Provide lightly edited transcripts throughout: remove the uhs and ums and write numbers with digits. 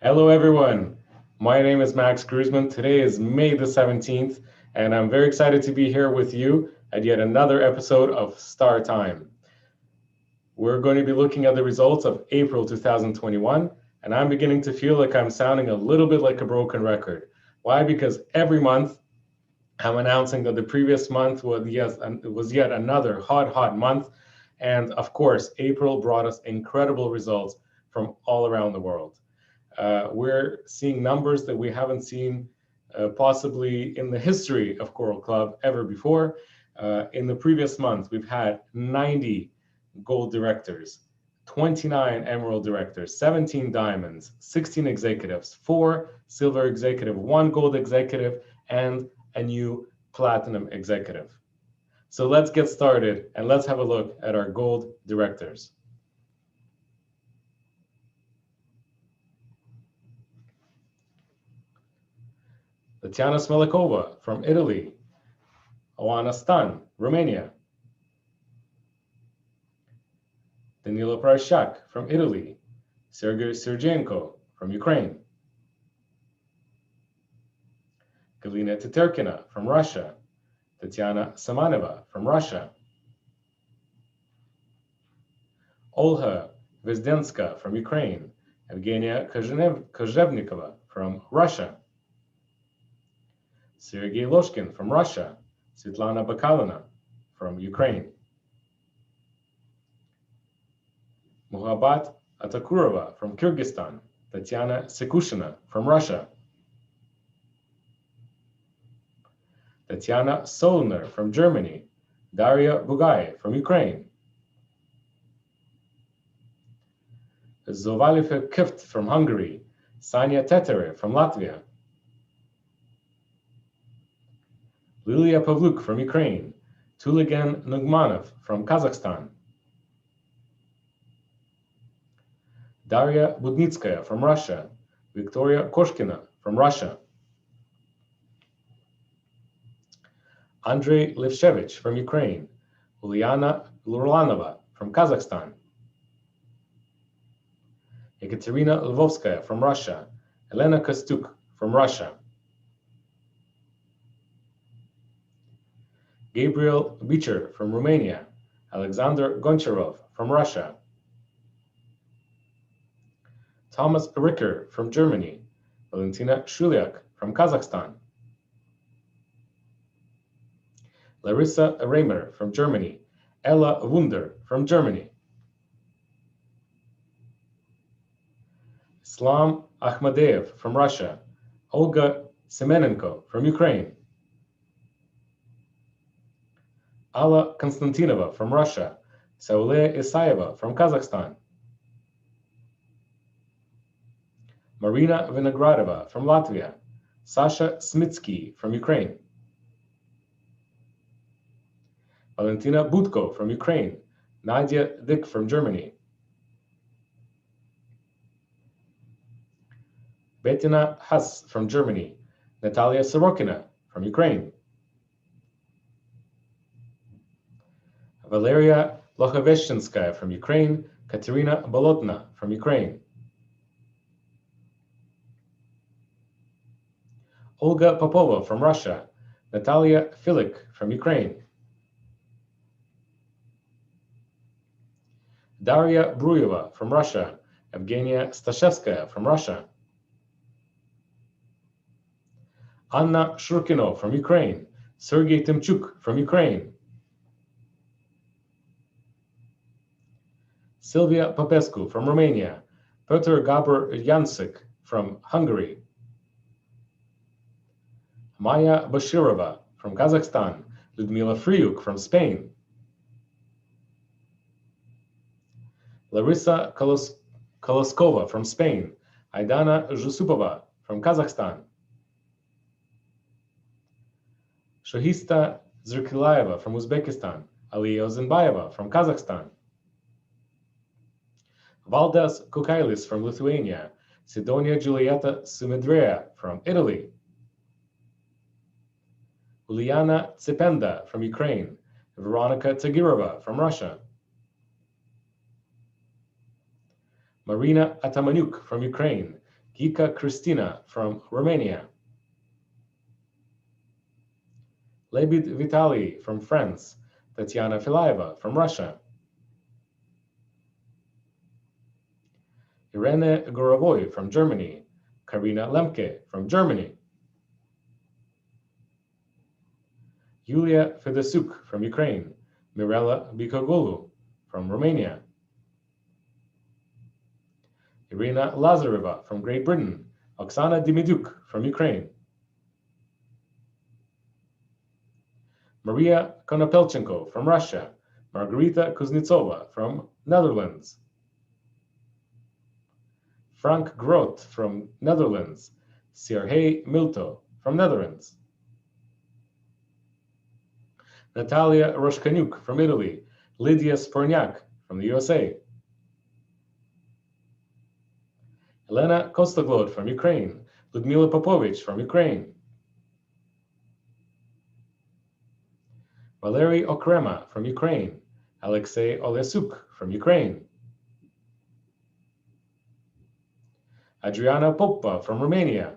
Hello, everyone. My name is Max Grouzman. Today is May the 17th, and I'm very excited to be here with you at yet another episode of Star Time. We're going to be looking at the results of April 2021, and I'm beginning to feel like I'm sounding a little bit like a broken record. Why? Because every month I'm announcing that the previous month was yet another hot month, and of course, April brought us incredible results from all around the world. We're seeing numbers that we haven't seen possibly in the history of Coral Club ever before. In the previous month, we've had 90 gold directors, 29 emerald directors, 17 diamonds, 16 executives, 4 silver executive, 1 gold executive, and a new platinum executive. So let's get started and let's have a look at our gold directors. Tatiana Smelikova from Italy, Oana Stan, Romania, Danila Prashak from Italy, Sergei Sergenko from Ukraine, Galina Teterkina from Russia, Tatiana Samanova from Russia, Olha Vezdenska from Ukraine, Evgenia Kozhevnikova from Russia, Sergei Loshkin from Russia, Svetlana Bakalina from Ukraine, Muhabat Atakurova from Kyrgyzstan, Tatiana Sekushina from Russia, Tatiana Solner from Germany, Daria Bugay from Ukraine, Zovalife Kift from Hungary, Sanya Tetere from Latvia, Lilia Pavluk from Ukraine, Tuligan Nugmanov from Kazakhstan, Daria Budnitskaya from Russia, Victoria Koshkina from Russia, Andrei Levshevich from Ukraine, Uliana Lurlanova from Kazakhstan, Ekaterina Lvovskaya from Russia, Elena Kostuk from Russia, Gabriel Bicher from Romania, Alexander Goncharov from Russia, Thomas Ricker from Germany, Valentina Shulyak from Kazakhstan, Larissa Reimer from Germany, Ella Wunder from Germany, Islam Akhmadeev from Russia, Olga Semenenko from Ukraine, Alla Konstantinova from Russia, Saule Isayeva from Kazakhstan, Marina Vinogradova from Latvia, Sasha Smitsky from Ukraine, Valentina Budko from Ukraine, Nadia Dik from Germany, Bettina Hass from Germany, Natalia Sorokina from Ukraine, Valeria Lokhoveshchenskaya from Ukraine, Katerina Bolotna from Ukraine, Olga Popova from Russia, Natalia Filik from Ukraine, Daria Bruyeva from Russia, Evgenia Stashevskaya from Russia, Anna Shurkino from Ukraine, Sergei Timchuk from Ukraine, Silvia Popescu from Romania, Petr Gabor Jansik from Hungary, Maya Bashirova from Kazakhstan, Ludmila Friuk from Spain, Larissa Koloskova from Spain, Aidana Zhusupova from Kazakhstan, Shohista Zirkilaeva from Uzbekistan, Aliya Ozimbayeva from Kazakhstan, Valdas Kukailis from Lithuania, Sidonia Giulietta Sumedrea from Italy, Uliana Tsipenda from Ukraine, Veronika Tagirova from Russia, Marina Atamanuk from Ukraine, Gika Cristina from Romania. Lebed Vitali from France. Tatiana Filaeva from Russia. Irene Gorovoy from Germany. Karina Lemke from Germany. Yulia Fedosuk from Ukraine. Mirela Bikogolu from Romania. Irina Lazareva from Great Britain. Oksana Dimiduk from Ukraine. Maria Konopelchenko from Russia. Margarita Kuznetsova from Netherlands. Frank Groth from Netherlands. Sergei Milto from Netherlands. Natalia Roshkanyuk from Italy. Lydia Sporniak from the USA. Elena Kostoglod from Ukraine. Ludmila Popovich from Ukraine. Valery Okrema from Ukraine. Alexei Olesuk from Ukraine. Adriana Popa from Romania.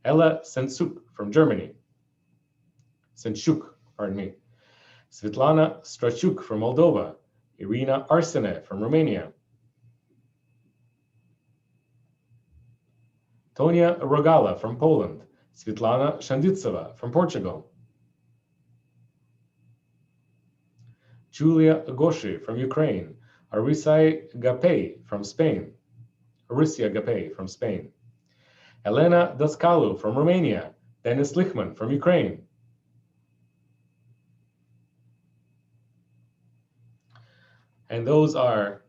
Ella Senchuk from Germany. Svetlana Strachuk from Moldova. Irina Arsene from Romania. Tonia Rogala from Poland. Svetlana Shanditseva from Portugal. Julia Goshi from Ukraine. Arisia Gapei from Spain. Elena Daskalu from Romania. Denis Lichman from Ukraine. And those are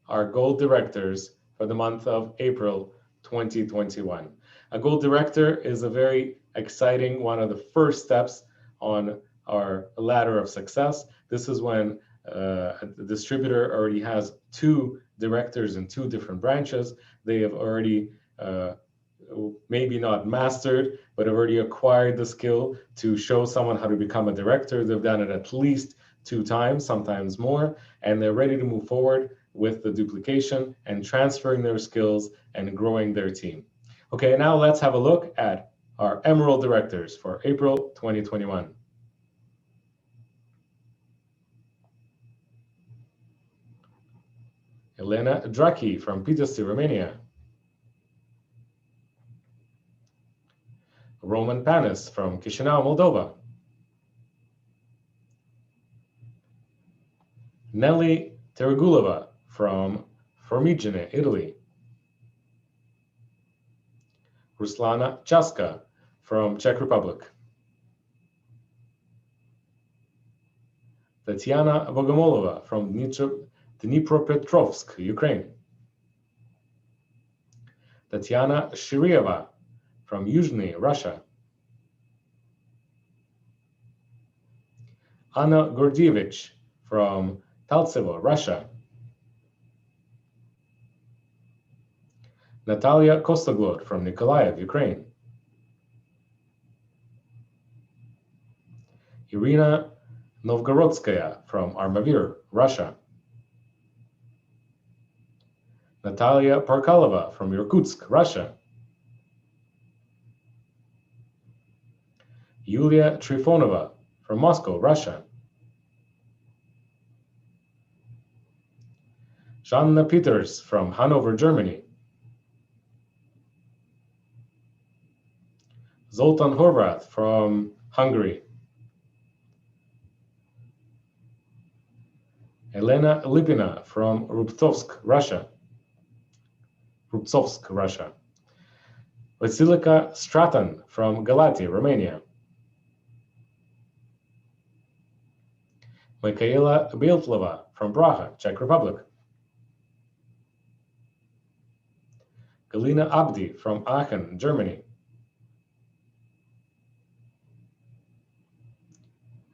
our gold directors for the month of April 2021. A gold director is a very exciting one of the first steps on our ladder of success. This is when the distributor already has 2 directors in 2 different branches. They have already maybe not mastered, but have already acquired the skill to show someone how to become a director. They've done it at least 2 times, sometimes more, and they're ready to move forward with the duplication and transferring their skills and growing their team. Okay, now let's have a look at our Emerald directors for April 2021. Elena Draki from Pitești, Romania. Roman Panis from Chișinău, Moldova. Nelly Tergulova from Formigine, Italy. Ruslana Chaska from Czech Republic. Tatiana Bogomolova from Dnipropetrovsk, Ukraine. Tatiana Shirieva from Yuzhny, Russia. Anna Gordievich from Taltsevo, Russia. Natalia Kostoglod from Nikolaev, Ukraine. Irina Novgorodskaya from Armavir, Russia. Natalia Parkalova from Irkutsk, Russia. Yulia Trifonova from Moscow, Russia. Жанна Peters from Hanover, Germany. Zoltan Horvath from Hungary. Elena Lipina from Rubtsovsk, Russia. Vasilika Stratan from Galati, Romania. Michaela Beltlova from Praha, Czech Republic. Galina Abdi from Aachen, Germany.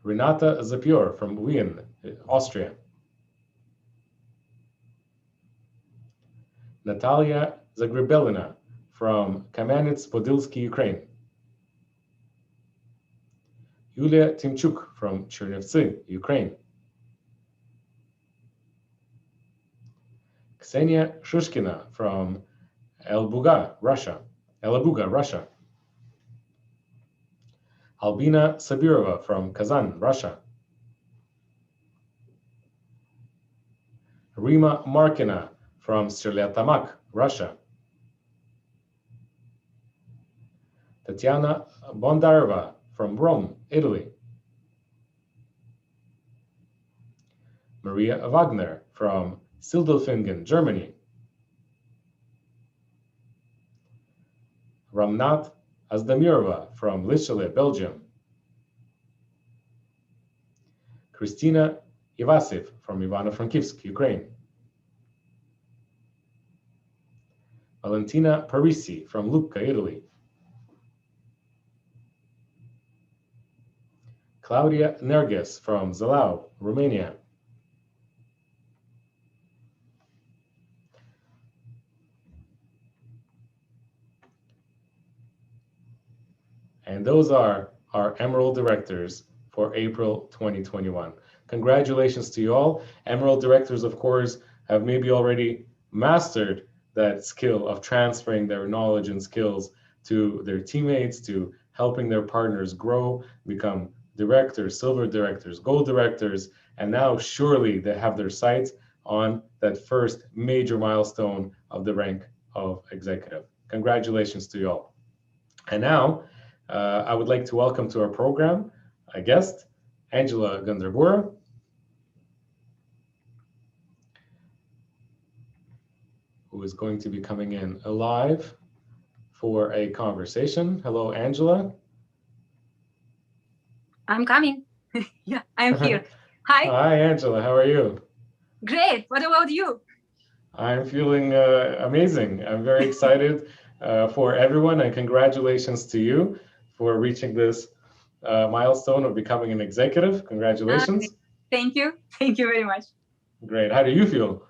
Renata Zapior from Wien, Austria. Natalia Zagrebelina from Kamenets-Podilsky, Ukraine. Yulia Timchuk from Chernivtsi, Ukraine. Ksenia Shushkina from Elbuga, Russia. Albina Sabirova from Kazan, Russia. Rima Markina from Strylyatamak, Russia. Tatiana Bondareva from Rome, Italy. Maria Wagner from Sindelfingen, Germany. Ramnat Azdamirova from Lichele, Belgium. Kristina Ivasiv from Ivano-Frankivsk, Ukraine. Valentina Parisi from Lucca, Italy. Claudia Nerges from Zalău, Romania. And those are our Emerald Directors for April 2021. Congratulations to you all. Emerald Directors, of course, have maybe already mastered that skill of transferring their knowledge and skills to their teammates, to helping their partners grow, become directors, silver directors, gold directors, and now surely they have their sights on that first major milestone of the rank of executive. Congratulations to you all. And now, I would like to welcome to our program a guest, Angela Gandrabura, who is going to be coming in live for a conversation. Hello, Angela. I'm coming. Yeah, I'm here. Hi. Hi, Angela. How are you? Great. What about you? I'm feeling amazing. I'm very excited for everyone, and congratulations to you for reaching this milestone of becoming an executive. Congratulations. Thank you. Thank you very much. Great. How do you feel?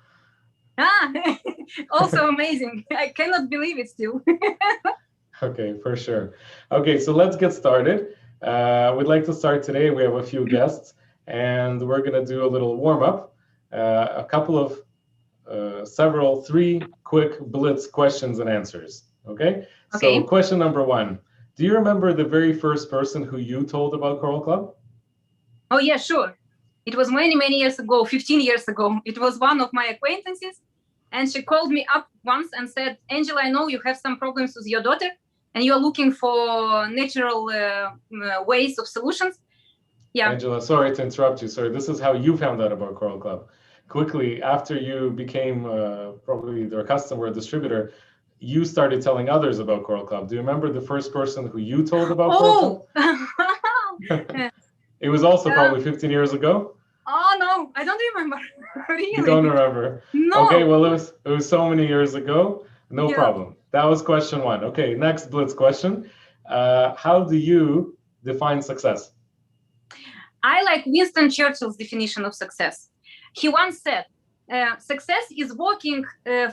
Also amazing. I cannot believe it still. Okay, for sure. Okay, so let's get started. We'd like to start today. We have a few guests, and we're going to do a little warm-up, a couple of three quick blitz questions and answers. Okay? So question number one, do you remember the very first person who you told about Choral Club? Oh, yeah, sure. It was many, many years ago, 15 years ago. It was one of my acquaintances, and she called me up once and said, Angela, I know you have some problems with your daughter, and you're looking for natural ways of solutions. Yeah. Angela, sorry to interrupt you. Sorry, this is how you found out about Choral Club. Quickly, after you became probably their customer or distributor, you started telling others about Choral Club. Do you remember the first person who you told about Choral Club? It was also probably 15 years ago. Oh, no, I don't remember. Really? You don't remember? No. Okay, well, it was so many years ago. No problem. That was question one. Okay, next blitz question. How do you define success? I like Winston Churchill's definition of success. He once said, success is walking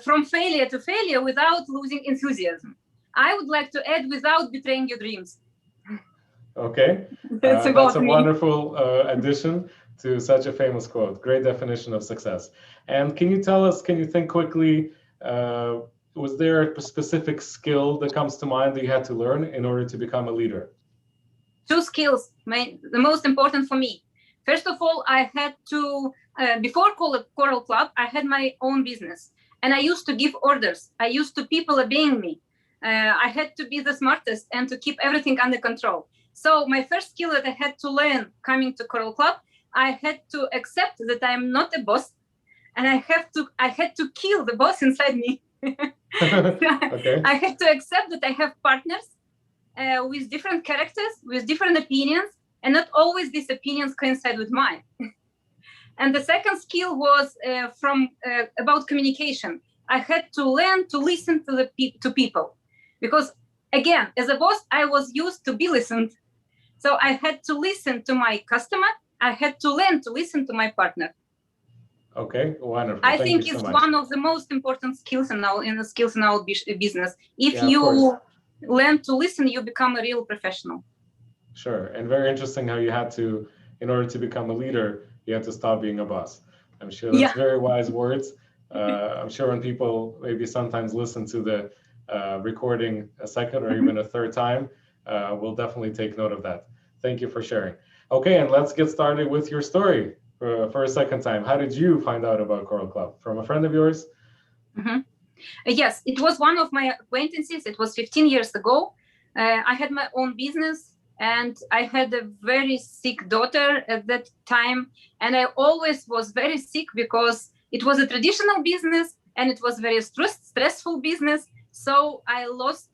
from failure to failure without losing enthusiasm. I would like to add without betraying your dreams. Okay, that's a wonderful addition to such a famous quote. Great definition of success. And can you tell us, can you think quickly, was there a specific skill that comes to mind that you had to learn in order to become a leader? Two skills, the most important for me. First of all, I had to, before Choral Club, I had my own business. And I used to give orders. I used to people obeying me. I had to be the smartest and to keep everything under control. So my first skill that I had to learn coming to Choral Club, I had to accept that I am not a boss, and I had to kill the boss inside me. Okay. I had to accept that I have partners with different characters, with different opinions, and not always these opinions coincide with mine. And the second skill was about communication. I had to learn to listen to people, because again, as a boss, I was used to be listened. So I had to listen to my customer. I had to learn to listen to my partner. Okay, wonderful. I think it's one of the most important skills in our business. If you learn to listen, you become a real professional. Sure, and very interesting how you had to, in order to become a leader, you had to stop being a boss. I'm sure that's very wise words I'm sure when people maybe sometimes listen to the recording a second or even a third time, we'll definitely take note of that. Thank you for sharing. Okay, and let's get started with your story for a second time. How did you find out about Choral Club? From a friend of yours? Mhm. Yes, it was one of my acquaintances. It was 15 years ago. I had my own business and I had a very sick daughter at that time. And I always was very sick because it was a traditional business and it was very stressful business. So I lost,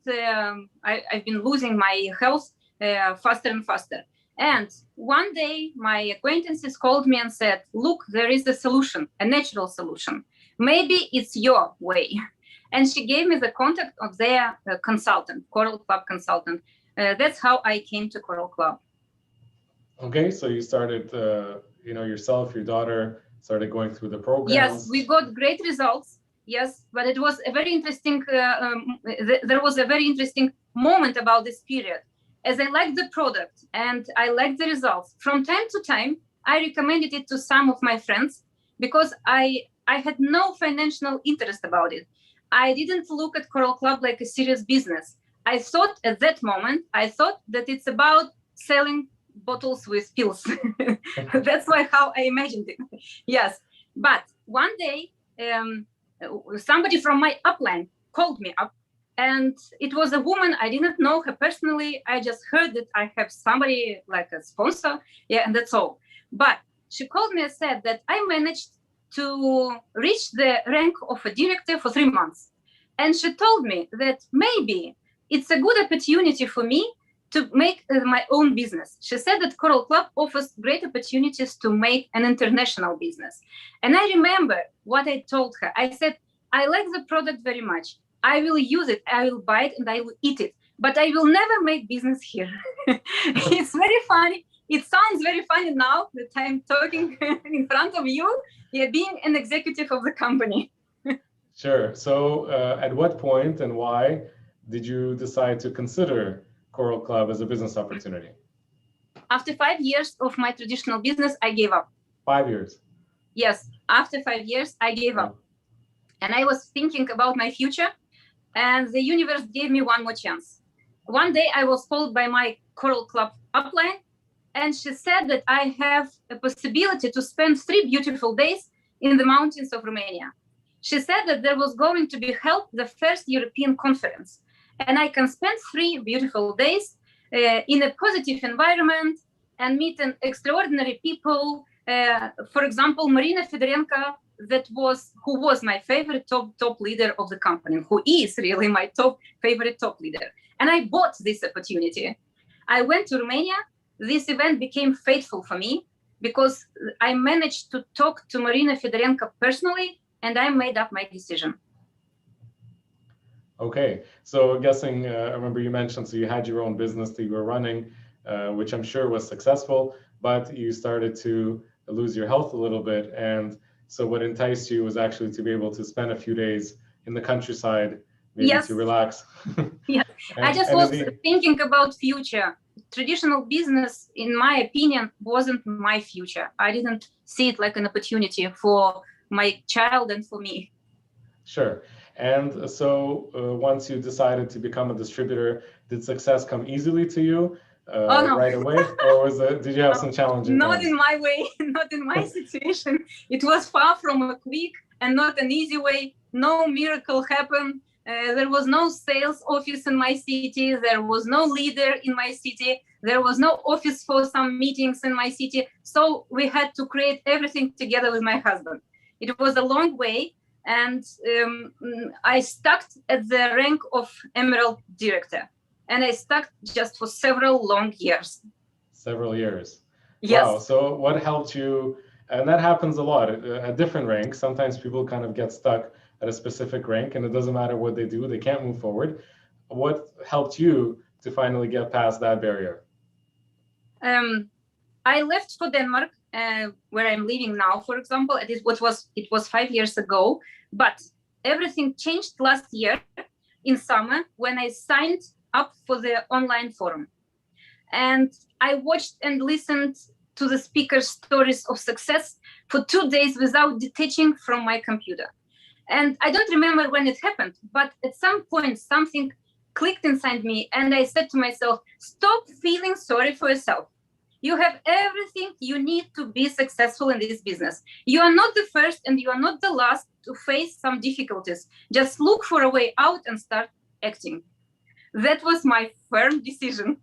I've been losing my health faster and faster. And one day my acquaintances called me and said, look, there is a solution, a natural solution. Maybe it's your way. And she gave me the contact of their consultant, Choral Club consultant. That's how I came to Choral Club. Okay, so you started, yourself, your daughter started going through the programs. Yes, we got great results. Yes, but it was a very interesting. There was a very interesting moment about this period, as I liked the product and I liked the results. From time to time, I recommended it to some of my friends because I had no financial interest about it. I didn't look at Choral Club like a serious business. I thought at that moment, that it's about selling bottles with pills. That's how I imagined it. Yes. But one day, somebody from my upline called me up, and it was a woman. I didn't know her personally. I just heard that I have somebody like a sponsor. Yeah, and that's all. But she called me and said that I managed to reach the rank of a director for 3 months. And she told me that maybe it's a good opportunity for me to make my own business. She said that Choral Club offers great opportunities to make an international business. And I remember what I told her. I said, I like the product very much. I will use it, I will buy it, and I will eat it. But I will never make business here. It's very funny. It sounds very funny now that I'm talking in front of you, being an executive of the company. Sure. So at what point and why did you decide to consider Choral Club as a business opportunity? After 5 years of my traditional business, I gave up. 5 years? Yes. After 5 years, I gave up. And I was thinking about my future, and the universe gave me one more chance. One day I was called by my Choral Club upline, and she said that I have a possibility to spend 3 beautiful days in the mountains of Romania. She said that there was going to be held the first European conference, and I can spend 3 beautiful days in a positive environment and meet an extraordinary people. For example, Marina Fedorenko, who was my favorite top leader of the company, who is really my favorite top leader. And I bought this opportunity. I went to Romania. This event became fateful for me because I managed to talk to Marina Fedorenko personally, and I made up my decision. Okay, so guessing, I remember you mentioned, so you had your own business that you were running, which I'm sure was successful, but you started to lose your health a little bit. And so what enticed you was actually to be able to spend a few days in the countryside, maybe to relax. Yes, I just was thinking about future. Traditional business, in my opinion, wasn't my future. I didn't see it like an opportunity for my child and for me. Sure. And so once you decided to become a distributor, did success come easily to you right away? Or did you have some challenging Not times? in my way, not in my situation. It was far from a quick and not an easy way. No miracle happened. There was no sales office in my city. There was no leader in my city. There was no office for some meetings in my city. So we had to create everything together with my husband. It was a long way. And I stuck at the rank of Emerald Director. And I stuck just for several long years. Several years. Yes. Wow. So what helped you? And that happens a lot at different ranks. Sometimes people kind of get stuck at a specific rank and it doesn't matter what they do, they can't move forward. What helped you to finally get past that barrier? I left for Denmark, where I'm living now, for example. It was 5 years ago, but everything changed last year in summer when I signed up for the online forum. And I watched and listened to the speakers' stories of success for 2 days without detaching from my computer. And I don't remember when it happened, but at some point, something clicked inside me. And I said to myself, stop feeling sorry for yourself. You have everything you need to be successful in this business. You are not the first and you are not the last to face some difficulties. Just look for a way out and start acting. That was my firm decision.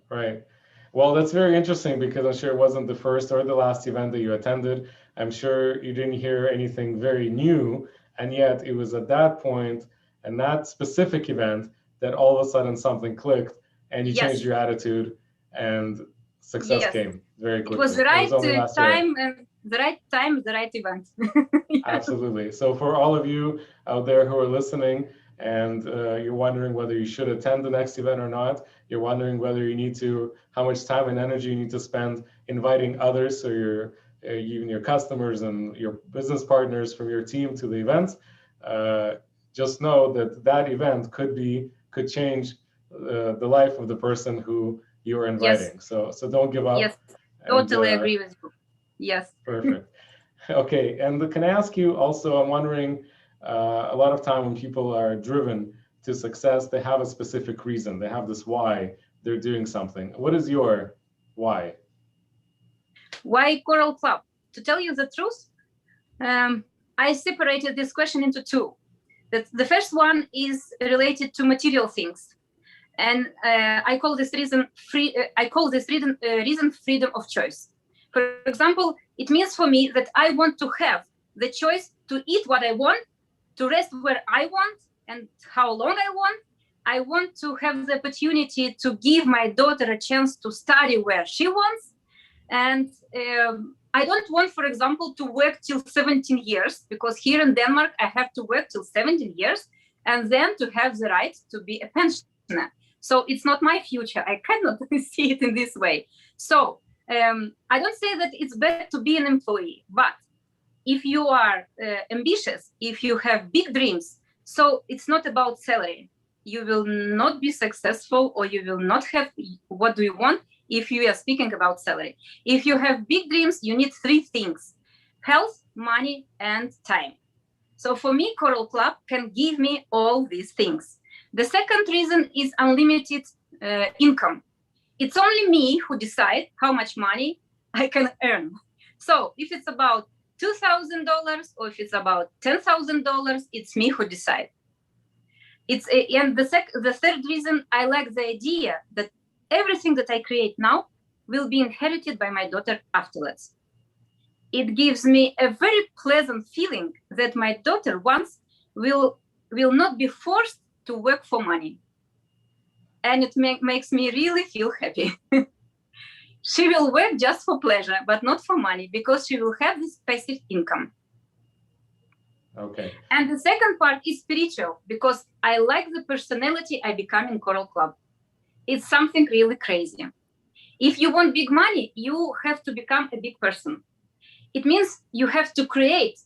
Right. Well, that's very interesting because I'm sure it wasn't the first or the last event that you attended. I'm sure you didn't hear anything very new, and yet it was at that point and that specific event that all of a sudden something clicked and you changed your attitude and success came very quickly. It was the right time and the right event. Absolutely. So for all of you out there who are listening and you're wondering whether you should attend the next event or not, you're wondering whether you need to, how much time and energy you need to spend inviting others, so even your customers and your business partners from your team to the events, just know that that event could change the life of the person who you are inviting. So don't give up. Yes, totally agree with you. Yes. Perfect. Okay, and can I ask you also, I'm wondering, a lot of time when people are driven to success, they have a specific reason. They have this why they're doing something. What is your why? Why Coral Club? To tell you the truth, I separated this question into two. The first one is related to material things, and I call this reason reason freedom of choice. For example, it means for me that I want to have the choice to eat what I want, to rest where I want, and how long I want. I want to have the opportunity to give my daughter a chance to study where she wants. And I don't want, for example, to work till 17 years, because here in Denmark, I have to work till 17 years and then to have the right to be a pensioner. So it's not my future. I cannot see it in this way. So I don't say that it's better to be an employee, but if you are ambitious, if you have big dreams, so it's not about salary. You will not be successful, or you will not have what do you want if you are speaking about salary. If you have big dreams, you need three things: health, money, and time. So for me, Coral Club can give me all these things. The second reason is unlimited income. It's only me who decide how much money I can earn. So if it's about $2,000 or if it's about $10,000, it's me who decide. And the third reason, I like the idea that everything that I create now will be inherited by my daughter afterwards. It gives me a very pleasant feeling that my daughter once will not be forced to work for money. And it makes me really feel happy. She will work just for pleasure, but not for money, because she will have this passive income. Okay. And the second part is spiritual, because I like the personality I become in Coral Club. It's something really crazy. If you want big money, you have to become a big person. It means you have to create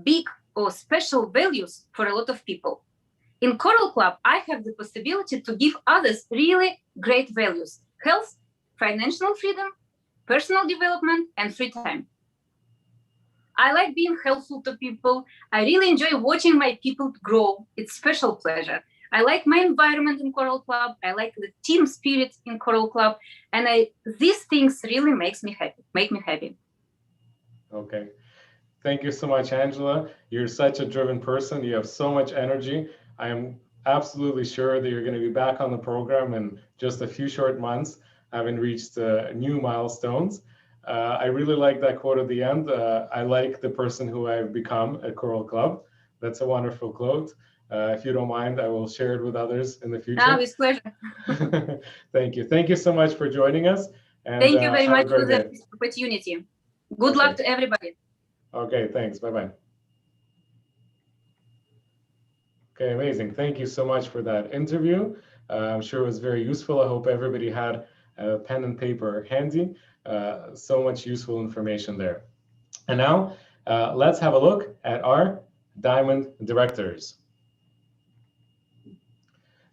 big or special values for a lot of people. In Coral Club, I have the possibility to give others really great values: health, financial freedom, personal development, and free time. I like being helpful to people. I really enjoy watching my people grow. It's special pleasure. I like my environment in Coral Club. I like the team spirit in Coral Club. And these things really make me happy. Okay. Thank you so much, Angela. You're such a driven person. You have so much energy. I am absolutely sure that you're going to be back on the program in just a few short months, having reached new milestones. I really like that quote at the end. I like the person who I've become at Coral Club. That's a wonderful quote. If you don't mind, I will share it with others in the future. No, it's pleasure. Thank you. Thank you so much for joining us. And, thank you very much for the opportunity. Good luck to everybody. Okay, thanks. Bye-bye. Okay, amazing. Thank you so much for that interview. I'm sure it was very useful. I hope everybody had a pen and paper handy. So much useful information there. And now let's have a look at our Diamond Directors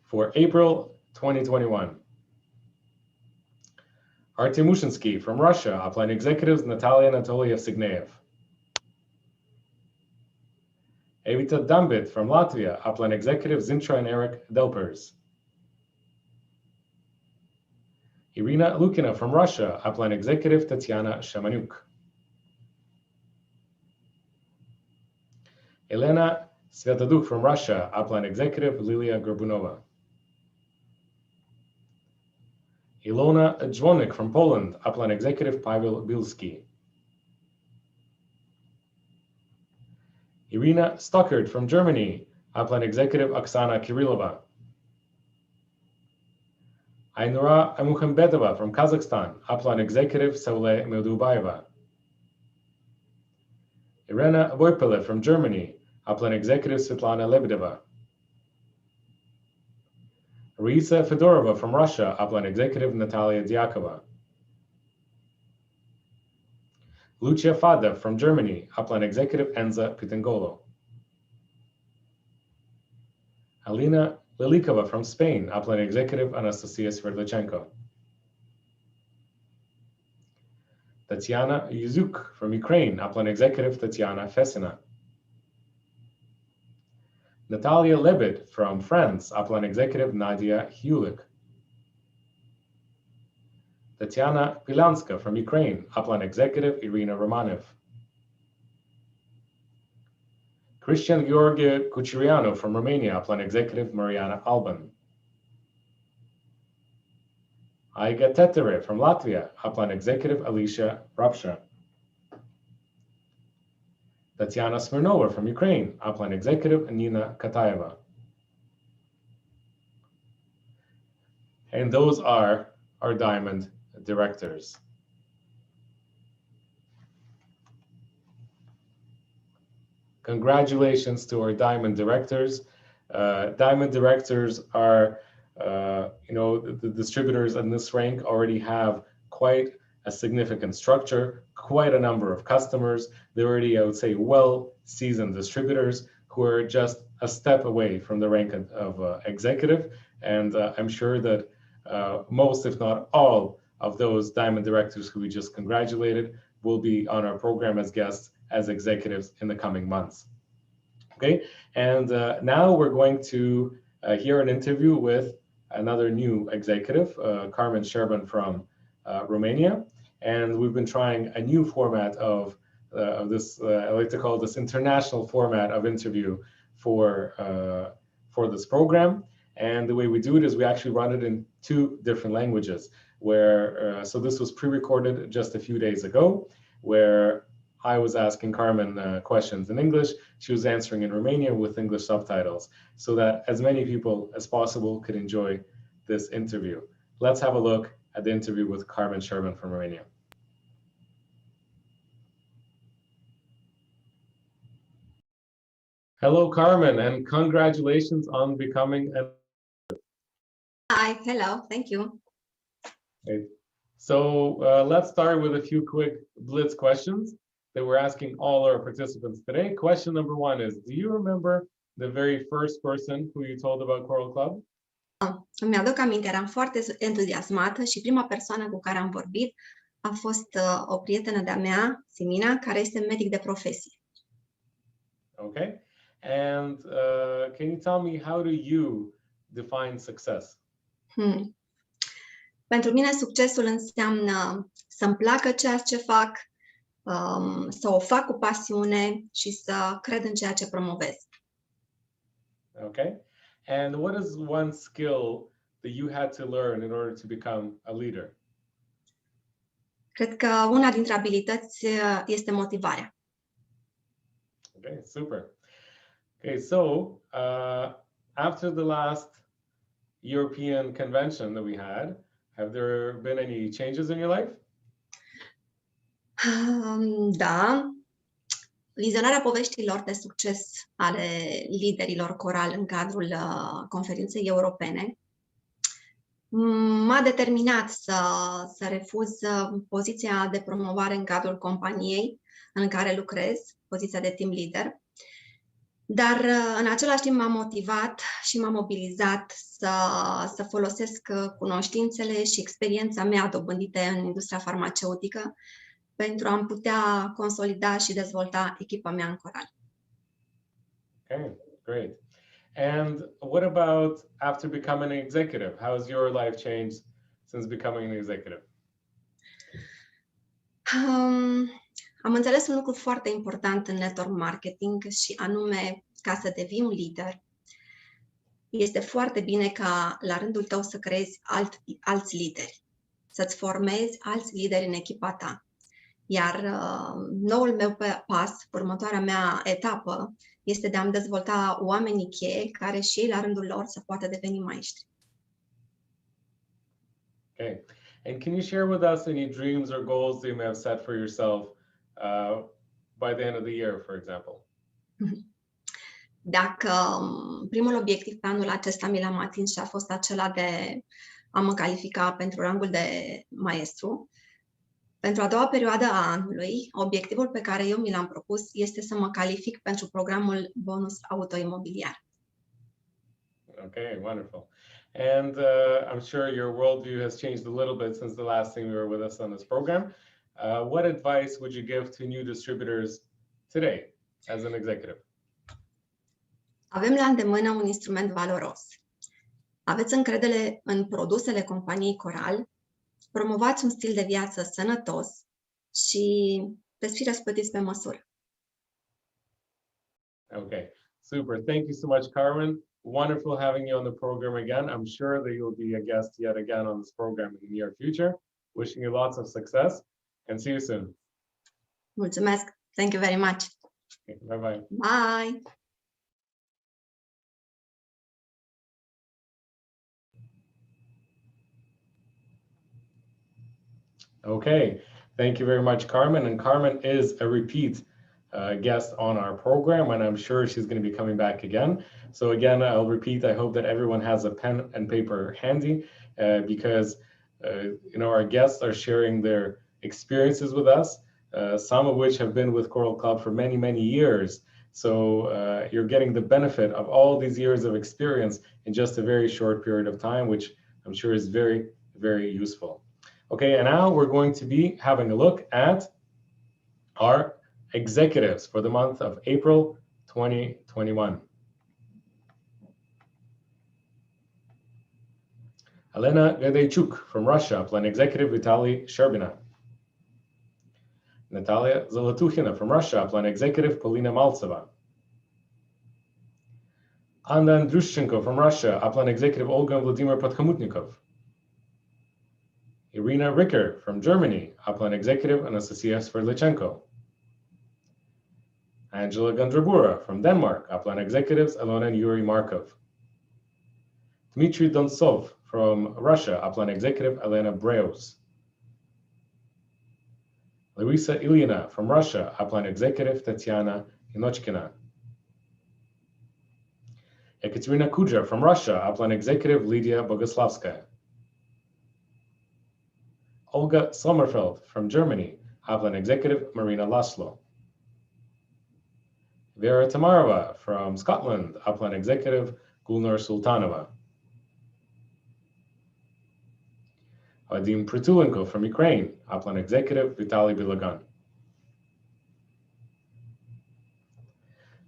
for April 2021. Artem Mushinsky from Russia, Upline Executives, Natalia Anatoliev Signeev. Evita Dambit from Latvia, upline executive Zintra and Eric Delpers. Irina Lukina from Russia, upline executive Tatiana Shamanuk. Elena Svetaduk from Russia, upline executive Lilia Gorbunova. Ilona Dzwonek from Poland, upline executive Pavel Bilski. Irina Stockert from Germany, upline executive Oksana Kirillova. Ainura Amukhambetova from Kazakhstan, upline executive Saule Medubaeva. Irena Voipele from Germany, upline executive Svetlana Lebedeva. Raisa Fedorova from Russia, upline executive Natalia Diakova. Lucia Fada from Germany, upline executive Enza Pitangolo. Alina Lilikova from Spain, upline executive Anastasia Sverdlachenko. Tatiana Yuzuk from Ukraine, upline executive Tatiana Fesina. Natalia Lebed from France, upline executive Nadia Hulik. Tatiana Pilanska from Ukraine, upline executive Irina Romanev. Christian Gheorghe Cucirianu from Romania, upline executive Mariana Alban. Aiga Tetere from Latvia, upline executive Alicia Rapsha. Tatiana Smirnova from Ukraine, upline executive Nina Kataeva. And those are our diamond directors. Congratulations to our diamond directors. Diamond directors are, the distributors in this rank already have quite a significant structure, quite a number of customers. They're already, I would say, well-seasoned distributors who are just a step away from the rank of executive. And I'm sure that most, if not all, of those diamond directors who we just congratulated will be on our program as guests, as executives in the coming months. Okay, and now we're going to hear an interview with another new executive, Carmen Serban from Romania. And we've been trying a new format of this, I like to call this international format of interview for this program. And the way we do it is we actually run it in 2 different languages, where, so this was pre-recorded just a few days ago, where I was asking Carmen questions in English, she was answering in Romanian with English subtitles, so that as many people as possible could enjoy this interview. Let's have a look at the interview with Carmen Serban from Romania. Hello, Carmen, and congratulations on becoming an... Hi, hello, thank you. Okay. So let's start with a few quick blitz questions that we're asking all our participants today. Question number 1 is, do you remember the very first person who you told about Choral Club? Îmi aduc aminte, eram foarte entuziasmată și prima persoană cu care am vorbit a fost o prietenă de-a mea, Simina, care este medic de profesie. Okay. And can you tell me, how do you define success? Pentru mine succesul înseamnă să-mi placă ceea ce fac, să o fac cu pasiune și să cred în ceea ce promovez. Okay. And what is one skill that you had to learn in order to become a leader? Cred că una dintre abilități este motivarea. Okay, super. Okay, so after the last European convention that we had, have there been any changes in your life? Da. Vizionarea poveștilor de succes ale liderilor corali în cadrul conferinței europene m-a determinat să refuz poziția de promovare în cadrul companiei în care lucrez, poziția de team leader, dar în același timp m-a motivat și m-a mobilizat să folosesc cunoștințele și experiența mea dobândite în industria farmaceutică pentru a putea consolida și dezvolta echipa mea în coral. Okay, great. And what about after becoming an executive? How has your life changed since becoming an executive? Am înțeles un lucru foarte important în network marketing și anume, ca să devii un lider, este foarte bine ca la rândul tău să creezi alți lideri, să-ți formezi alți lideri în echipa ta. Iar noul meu pas, următoarea mea etapă, este de a-mi dezvolta oamenii cheie care și ei la rândul lor să poată deveni maestri. Okay. And can you share with us any dreams or goals that you may have set for yourself by the end of the year, for example? Dacă primul obiectiv pe anul acesta mi l-am atins și a fost acela de a mă califica pentru rangul de maestru, pentru a doua perioadă a anului, obiectivul pe care eu mi l-am propus este să mă calific pentru programul bonus autoimobiliar. Okay, wonderful. And I'm sure your worldview has changed a little bit since the last time you were with us on this program. What advice would you give to new distributors today as an executive? Avem la îndemână un instrument valoros. Aveți încredere în produsele companiei Coral, promovați un stil de viață sănătos și veți fi răsplătiți pe măsură. Okay, super. Thank you so much, Carmen. Wonderful having you on the program again. I'm sure that you'll be a guest yet again on this program in the near future. Wishing you lots of success and see you soon. Mulțumesc! Thank you very much! Okay, bye-bye. Bye! Okay, thank you very much, Carmen. And Carmen is a repeat guest on our program, and I'm sure she's going to be coming back again. So again, I'll repeat, I hope that everyone has a pen and paper handy because our guests are sharing their experiences with us, some of which have been with Coral Club for many, many years. So you're getting the benefit of all these years of experience in just a very short period of time, which I'm sure is very, very useful. Okay, and now we're going to be having a look at our executives for the month of April 2021. Elena Gadeychuk from Russia, Plan Executive Vitaly Sherbina. Natalia Zolotukhina from Russia, Plan Executive Polina Maltseva. Anna Andrushchenko from Russia, Plan Executive Olga Vladimir Podkhomutnikov. Irina Richer from Germany, Plan Executive Anastasia Sverdlichenko. Angela Gandrabura from Denmark, Plan Executives Alona and Yuri Markov. Dmitry Donsov from Russia, Plan Executive Elena Breos. Larisa Ilyina from Russia, Plan Executive Tatiana Inochkina. Ekaterina Kudra from Russia, Plan Executive Lydia Bogoslavskaya. Olga Sommerfeld from Germany, Plan Executive Marina Laszlo. Vera Tamarova from Scotland, Plan Executive Gulnur Sultanova. Vadim Pritulenko from Ukraine, Plan Executive Vitaly Bilogan.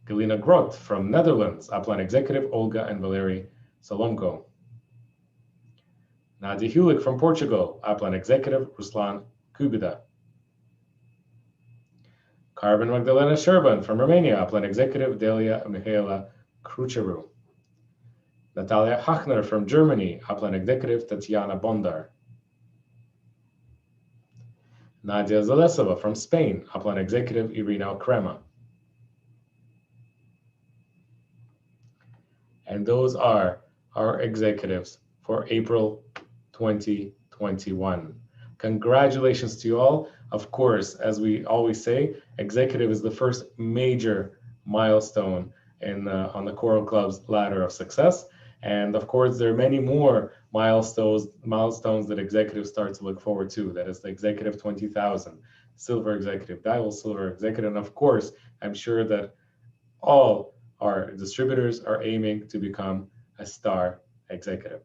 Galina Grot from Netherlands, Plan Executive Olga and Valery Solomko. Nadia Hulik from Portugal, Plan Executive Ruslan Kubida. Carmen Magdalena Serban from Romania, Plan Executive Delia Mihaela Krucheru. Natalia Hachner from Germany, Plan Executive Tatiana Bondar. Nadia Zalesova from Spain, Plan Executive Irina Krema. And those are our executives for April 2021. Congratulations to you all. Of course, as we always say, executive is the first major milestone on the Coral Club's ladder of success. And of course, there are many more milestones that executives start to look forward to. That is the Executive 20,000, Silver Executive, Dial Silver Executive. And of course, I'm sure that all our distributors are aiming to become a star executive.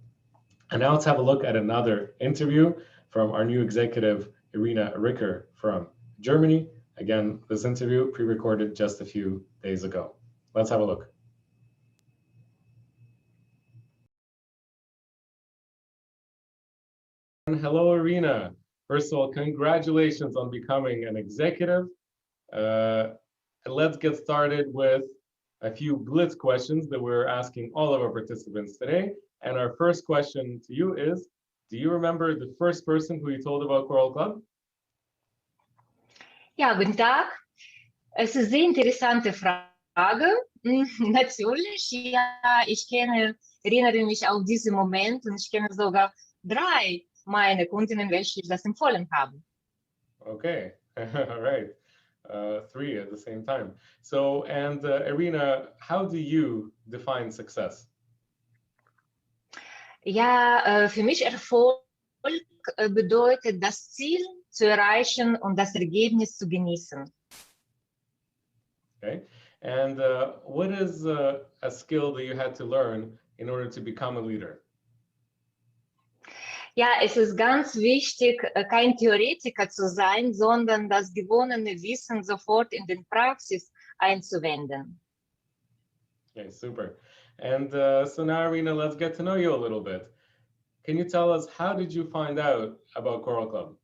And now let's have a look at another interview from our new executive, Irina Richer from Germany. Again, this interview pre-recorded just a few days ago. Let's have a look. Hello, Irina. First of all, congratulations on becoming an executive. Let's get started with a few blitz questions that we're asking all of our participants today. And our first question to you is, do you remember the first person who you told about Choral Club? Ja, guten Tag. Es ist eine sehr interessante Frage. Natürlich, ja, ich erinnere mich auf diesen Moment und ich kenne sogar 3 meiner Kundinnen, welche das empfohlen haben. Okay, all right. 3 at the same time. So, and Irina, how do you define success? Ja, für mich Erfolg bedeutet, das Ziel zu erreichen und das Ergebnis zu genießen. Okay, and what is a skill that you had to learn in order to become a leader? Ja, es ist ganz wichtig, kein Theoretiker zu sein, sondern das gewonnene Wissen sofort in den Praxis einzuwenden. Okay, super. And so now, Irina, let's get to know you a little bit. Can you tell us, how did you find out about Choral Club?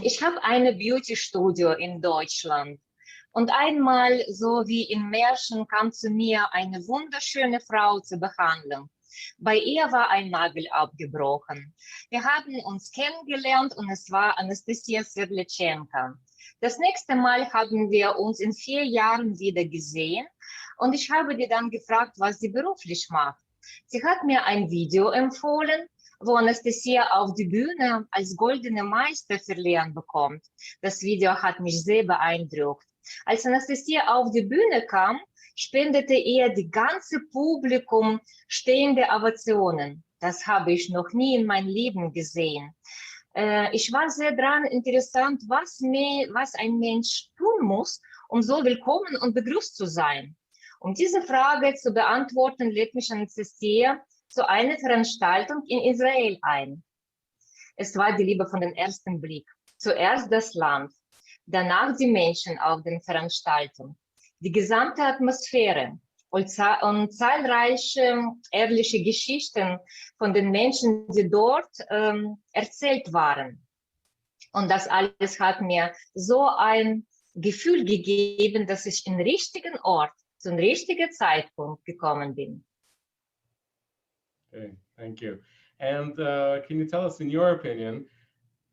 Ich habe ein Beauty-Studio in Deutschland. Und einmal, so wie in Märchen, kam zu mir eine wunderschöne Frau zur Behandlung. Bei ihr war ein Nagel abgebrochen. Wir haben uns kennengelernt und es war Anastasia Sverdlitschenko. Das nächste Mal haben wir uns in 4 Jahren wieder gesehen und ich habe die dann gefragt, was sie beruflich macht. Sie hat mir ein Video empfohlen, wo Anastasia auf die Bühne als goldene Meister verliehen bekommt. Das Video hat mich sehr beeindruckt. Als Anastasia auf die Bühne kam, spendete ihr die ganze Publikum stehende Ovationen. Das habe ich noch nie in meinem Leben gesehen. Ich war sehr daran interessiert, was ein Mensch tun muss, um so willkommen und begrüßt zu sein. Um diese Frage zu beantworten, lädt mich Anastasia zu einer Veranstaltung in Israel ein. Es war die Liebe von dem ersten Blick. Zuerst das Land, danach die Menschen auf den Veranstaltungen. Die gesamte Atmosphäre und zahlreiche ehrliche Geschichten von den Menschen, die dort erzählt waren. Und das alles hat mir so ein Gefühl gegeben, dass ich im richtigen Ort, zum richtigen Zeitpunkt gekommen bin. Okay, thank you. And can you tell us, in your opinion,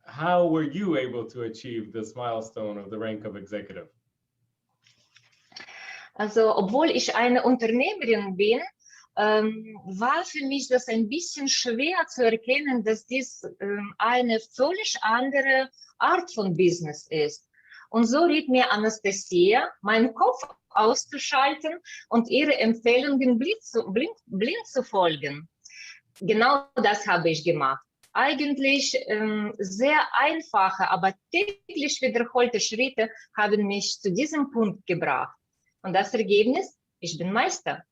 how were you able to achieve this milestone of the rank of executive? Also, obwohl ich eine Unternehmerin bin, war für mich das ein bisschen schwer zu erkennen, dass dies eine völlig andere Art von Business ist. Und so riet mir Anastasia, meinen Kopf auszuschalten und ihre Empfehlungen blind zu folgen. Genau das habe ich gemacht. Eigentlich sehr einfache, aber täglich wiederholte Schritte haben mich zu diesem Punkt gebracht. Und das Ergebnis, ich bin Meister.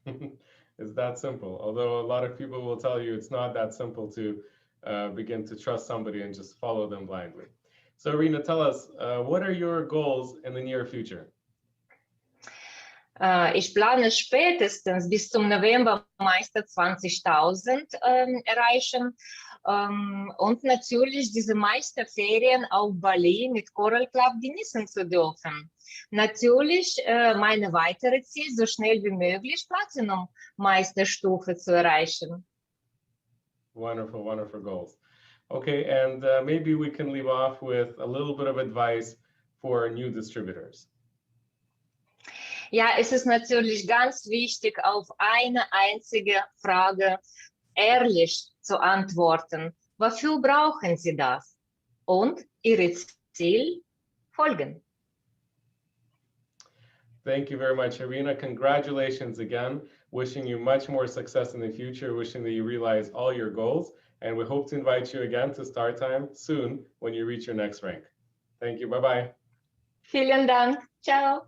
It's that simple. Although a lot of people will tell you it's not that simple to begin to trust somebody and just follow them blindly. So Irina, tell us, what are your goals in the near future? Ich plane spätestens bis zum November Meister 20.000 erreichen und natürlich diese Meisterferien auf Bali mit Choral Club genießen zu dürfen. Natürlich meine weitere Ziel, so schnell wie möglich Platinum Meisterstufe zu erreichen. Wonderful, wonderful goals. Okay, and maybe we can leave off with a little bit of advice for new distributors. Ja, es ist natürlich ganz wichtig, auf eine einzige Frage ehrlich zu antworten. Wofür brauchen Sie das? Und Ihr Ziel folgen. Thank you very much, Irina. Congratulations again. Wishing you much more success in the future, wishing that you realize all your goals. And we hope to invite you again to Start Time soon when you reach your next rank. Thank you. Bye-bye. Vielen Dank. Ciao.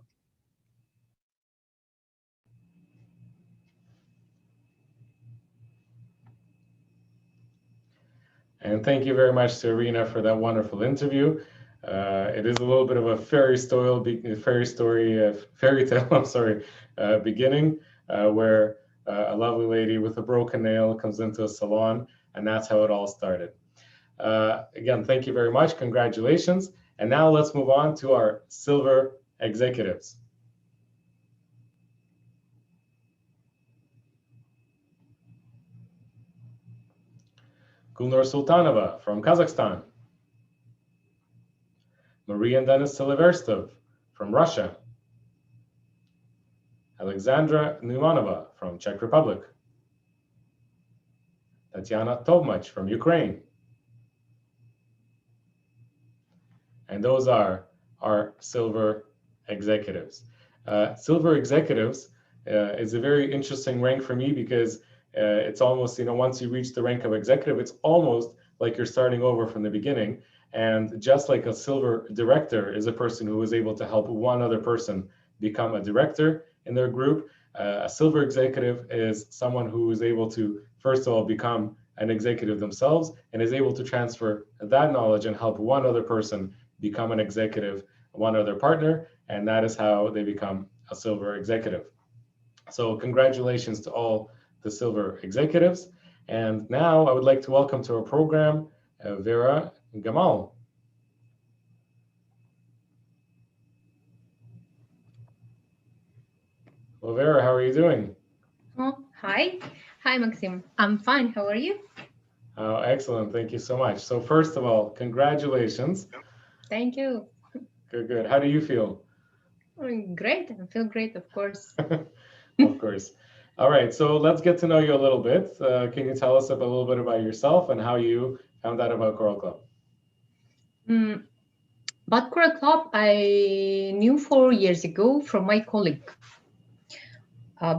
And thank you very much to Irina for that wonderful interview. It is a little bit of a fairy tale, beginning, where a lovely lady with a broken nail comes into a salon, and that's how it all started. Again, thank you very much. Congratulations. And now let's move on to our silver executives. Gulnur Sultanova from Kazakhstan. Maria and Denis Siliverstov from Russia. Alexandra Numanova from Czech Republic. Tatiana Tovmach from Ukraine. And those are our silver executives. Silver executives is a very interesting rank for me because it's almost, once you reach the rank of executive, it's almost like you're starting over from the beginning. And just like a silver director is a person who is able to help one other person become a director in their group, a silver executive is someone who is able to, first of all, become an executive themselves and is able to transfer that knowledge and help one other person become an executive, one other partner, and that is how they become a silver executive. So congratulations to all the silver executives. And now I would like to welcome to our program Vera Gamal. Well, Vera, how are you doing? Oh, hi. Hi, Maxim. I'm fine. How are you? Oh, excellent. Thank you so much. So first of all, congratulations. Thank you. Good, good. How do you feel? Great. I feel great, of course. Of course. All right, so let's get to know you a little bit. Can you tell us a little bit about yourself and how you found out about Choral Club? About Choral Club, I knew 4 years ago from my colleague.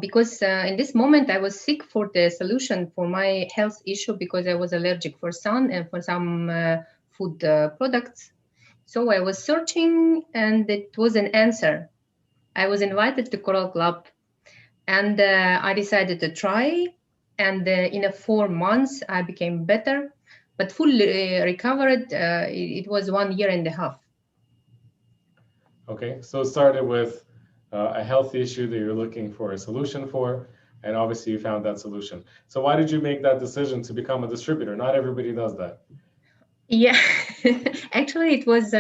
Because in this moment, I was seek for the solution for my health issue because I was allergic for sun and for some food products. So I was searching and it was an answer. I was invited to Choral Club. And I decided to try, and in 4 months, I became better, but fully recovered. It was 1.5 years. Okay, so it started with a health issue that you're looking for a solution for, and obviously you found that solution. So why did you make that decision to become a distributor? Not everybody does that. Yeah, actually, it was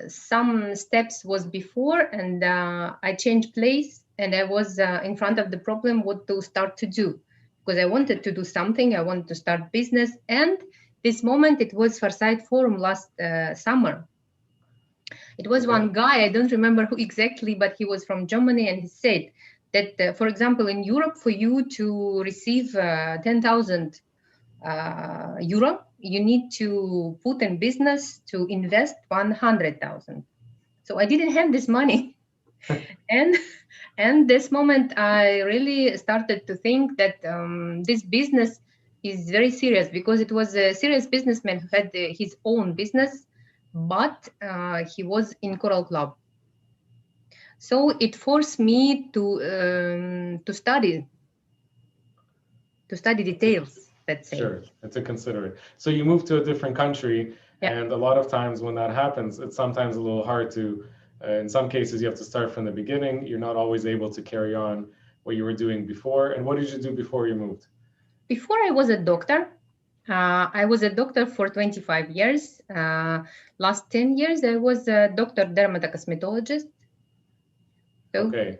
some steps was before, and I changed place, and I was in front of the problem what to start to do, because I wanted to do something. I wanted to start business, and this moment it was Farsight Forum last summer. It was one guy, I don't remember who exactly, but he was from Germany, and he said that, for example, in Europe, for you to receive 10,000 euro, you need to put in business to invest 100,000. So I didn't have this money. and this moment I really started to think that this business is very serious, because it was a serious businessman who had his own business, but he was in Choral Club. So it forced me to study details. Let's say. Sure, and to consider it. So you moved to a different country, and a lot of times when that happens, it's sometimes a little hard to, in some cases, you have to start from the beginning. You're not always able to carry on what you were doing before. And what did you do before you moved? Before I was a doctor. I was a doctor for 25 years. Last 10 years, I was a doctor dermatocosmetologist. So, okay,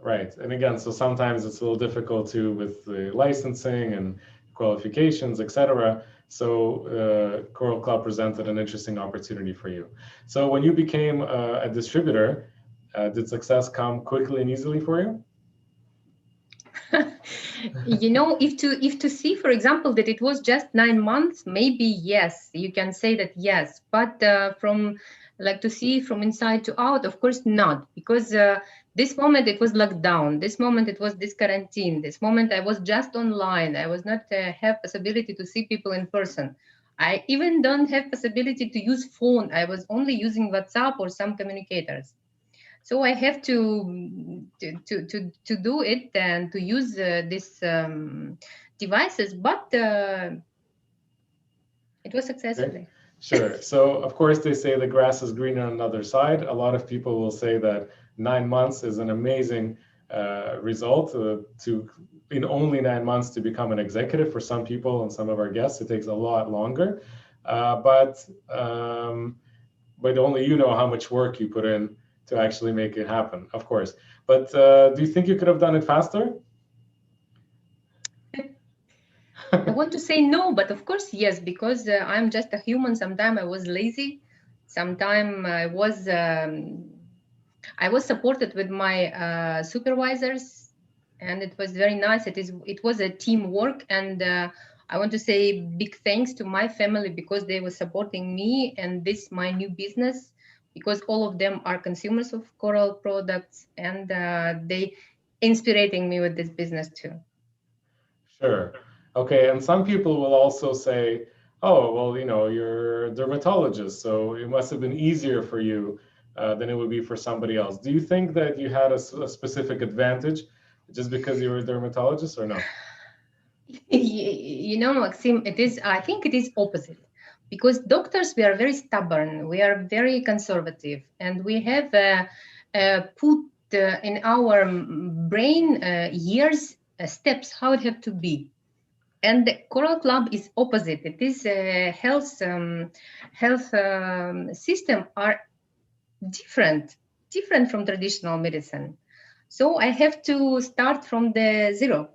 right. And again, so sometimes it's a little difficult too with the licensing and qualifications, etc. So Choral Club presented an interesting opportunity for you. So when you became a distributor, did success come quickly and easily for you? if to see, for example, that it was just 9 months, maybe yes, you can say that yes. But from like to see from inside to out, of course not, because this moment it was locked down. This moment it was this quarantine. This moment I was just online. I was not have possibility to see people in person. I even don't have possibility to use phone. I was only using WhatsApp or some communicators. So I have to do it and to use these devices, but it was successful. Okay. Sure. So of course they say the grass is greener on the other side. A lot of people will say that 9 months is an amazing result to in only 9 months to become an executive. For some people and some of our guests, it takes a lot longer. But only you know how much work you put in to actually make it happen, of course. But do you think you could have done it faster? I want to say no, but of course, yes, because I'm just a human. Sometimes I was lazy. Sometimes I was supported with my supervisors, and it was very nice. It was a teamwork, and I want to say big thanks to my family because they were supporting me and this my new business, because all of them are consumers of coral products, and they inspiring me with this business too. Sure. Okay, and some people will also say, oh, well, you know, you're a dermatologist, so it must have been easier for you than it would be for somebody else. Do you think that you had a specific advantage just because you were a dermatologist, or no? You know, Maxim, I think it is opposite, because doctors, we are very stubborn, we are very conservative, and we have put in our brain years steps how it have to be. And the Coral Club is opposite. It is health system are different from traditional medicine. So I have to start from the zero.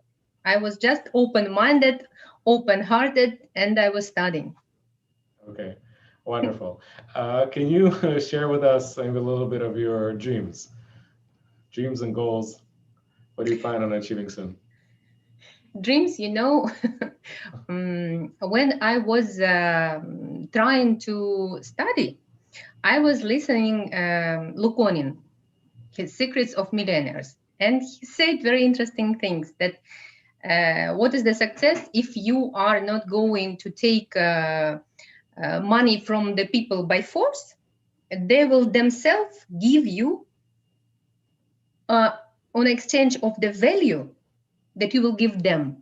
I was just open-minded, open-hearted, and I was studying. Okay, wonderful. Can you share with us maybe a little bit of your dreams and goals? What do you plan on achieving soon? Dreams, you know, when I was trying to study, I was listening Lukonin, his Secrets of Millionaires, and he said very interesting things that what is the success if you are not going to take money from the people by force? They will themselves give you on exchange of the value that you will give them.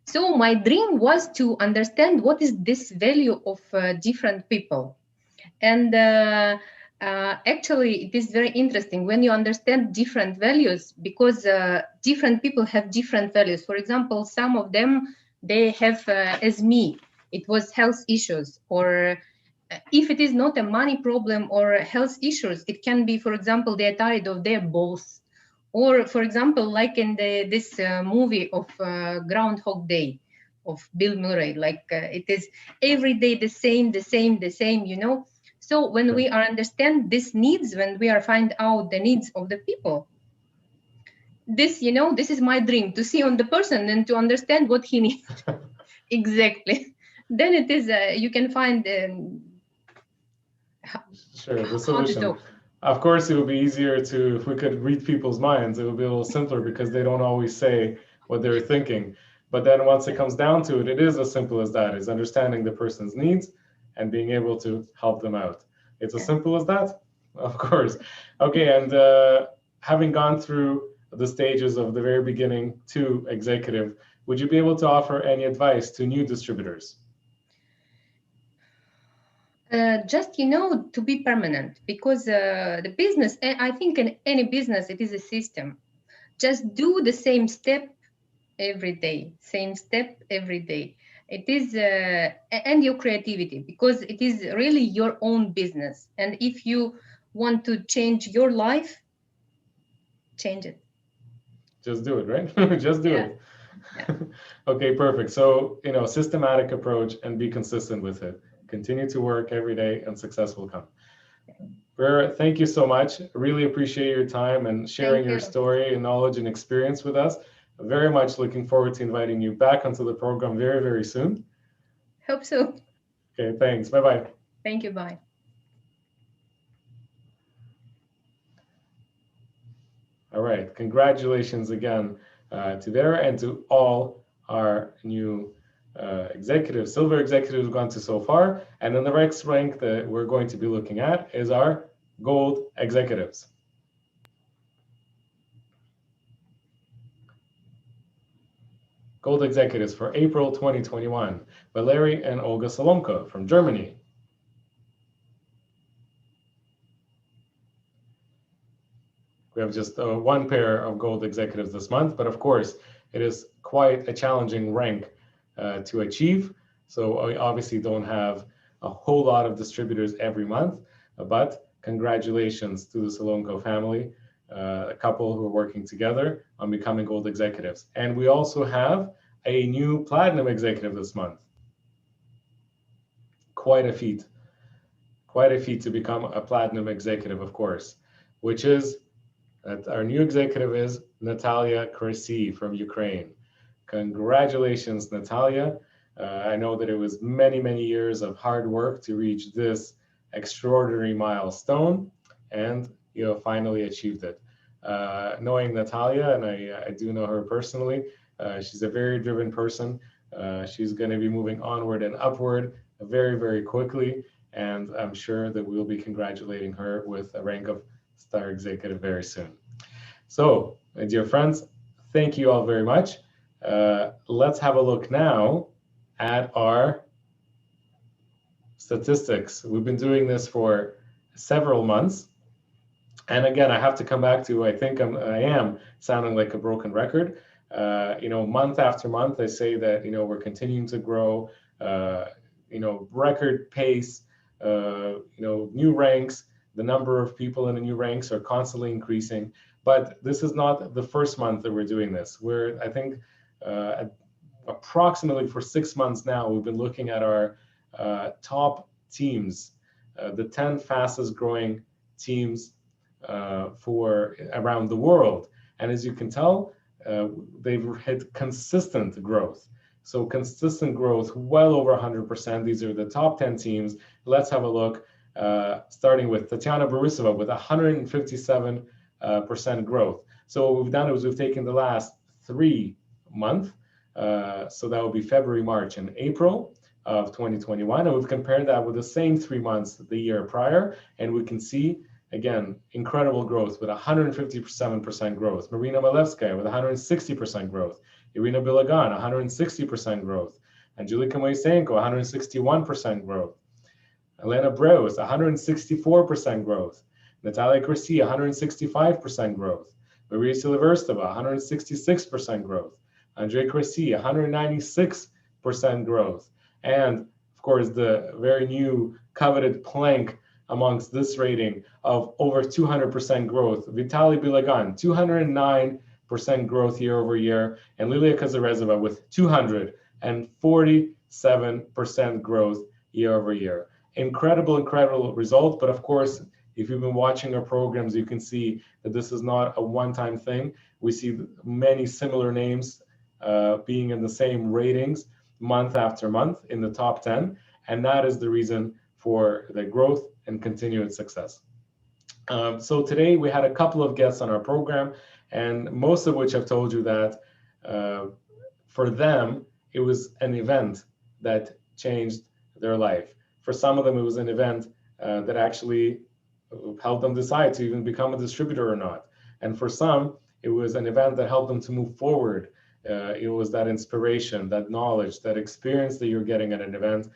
So my dream was to understand what is this value of different people. And actually, it is very interesting when you understand different values, because different people have different values. For example, some of them, they have, as me, it was health issues, or if it is not a money problem or health issues, it can be, for example, they are tired of their boss. Or, for example, like in this movie of Groundhog Day of Bill Murray, like it is every day the same, you know. So when we are understand these needs, when we are find out the needs of the people, this, you know, this is my dream, to see on the person and to understand what he needs. Exactly. Then it is, you can find Sure, the solution. Of course, it would be easier to, if we could read people's minds, it would be a little simpler because they don't always say what they're thinking. But then once it comes down to it, it is as simple as that, is understanding the person's needs and being able to help them out. It's as simple as that? Of course. Okay, and having gone through the stages of the very beginning to executive, would you be able to offer any advice to new distributors? Just, you know, to be permanent, because the business, I think in any business, it is a system. Just do the same step every day, same step every day. It is, and your creativity, because it is really your own business. And if you want to change your life, change it. Just do it, right? Just do it. Yeah. Okay, perfect. So, you know, systematic approach and be consistent with it. Continue to work every day and success will come. Vera, thank you so much. Really appreciate your time and sharing your story and knowledge and experience with us. Very much looking forward to inviting you back onto the program very, very soon. Hope so. Okay, thanks. Bye-bye. Thank you. Bye. All right. Congratulations again to Vera and to all our new executives, silver executives we've gone to so far. And then the next rank that we're going to be looking at is our gold executives. Gold executives for April 2021, Valery and Olga Solomko from Germany. we have just one pair of gold executives this month, but of course, it is quite a challenging rank to achieve. So we obviously don't have a whole lot of distributors every month, but congratulations to the Salonko family, a couple who are working together on becoming gold executives. And we also have a new platinum executive this month. Quite a feat to become a platinum executive, of course, which is that our new executive is Natalia Kresi from Ukraine. Congratulations, Natalia. I know that it was many, many years of hard work to reach this extraordinary milestone, and you have finally achieved it. Knowing Natalia, and I do know her personally, she's a very driven person. She's going to be moving onward and upward very, very quickly, and I'm sure that we'll be congratulating her with a rank of Star Executive very soon. So, my dear friends, thank you all very much. Let's have a look now at our statistics. We've been doing this for several months. And again, I have to come back to, I think I am sounding like a broken record. Month after month, I say that, we're continuing to grow, record pace, new ranks, the number of people in the new ranks are constantly increasing. But this is not the first month that we're doing this. I think, approximately for 6 months now, we've been looking at our top teams, the 10 fastest growing teams for around the world. And as you can tell, they've had consistent growth. So consistent growth, well over 100%. These are the top 10 teams. Let's have a look, starting with Tatiana Borisova with 157% growth. So what we've done is we've taken the last 3 months, so that will be February, March, and April of 2021, and we've compared that with the same 3 months the year prior, and we can see, again, incredible growth with 157% growth. Marina Malevskaya with 160% growth. Irina Bilagan, 160% growth. Angelika Moisenko, 161% growth. Elena Breus, 164% growth. Natalia Kresi, 165% growth. Maria Siliverstova, 166% growth. Andrei Kresi, 196% growth. And of course, the very new coveted plank amongst this rating of over 200% growth, Vitaly Bilagan, 209% growth year over year, and Lilia Kazarezova with 247% growth year over year. Incredible result. But of course, if you've been watching our programs, you can see that this is not a one-time thing. We see many similar names being in the same ratings month after month in the top 10. And that is the reason for the growth and continued success. So today we had a couple of guests on our program, and most of which have told you that for them, it was an event that changed their life. For some of them, it was an event that actually helped them decide to even become a distributor or not. And for some, it was an event that helped them to move forward. It was that inspiration, that knowledge, that experience that you're getting at an event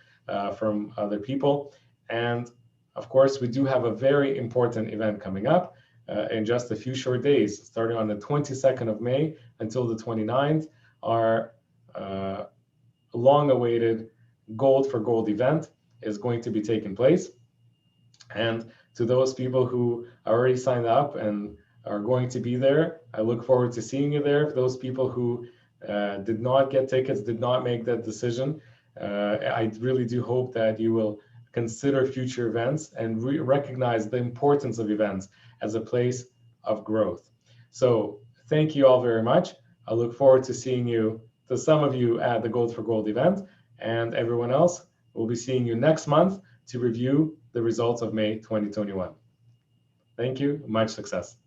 from other people. And of course, we do have a very important event coming up in just a few short days, starting on the 22nd of May until the 29th, our long-awaited Gold for Gold event is going to be taking place. And to those people who are already signed up and are going to be there, I look forward to seeing you there. For those people who did not get tickets, did not make that decision, I really do hope that you will consider future events and recognize the importance of events as a place of growth. So thank you all very much. I look forward to seeing you, to some of you at the Gold for Gold event, and everyone else, we'll be seeing you next month to review the results of May 2021. Thank you, much success.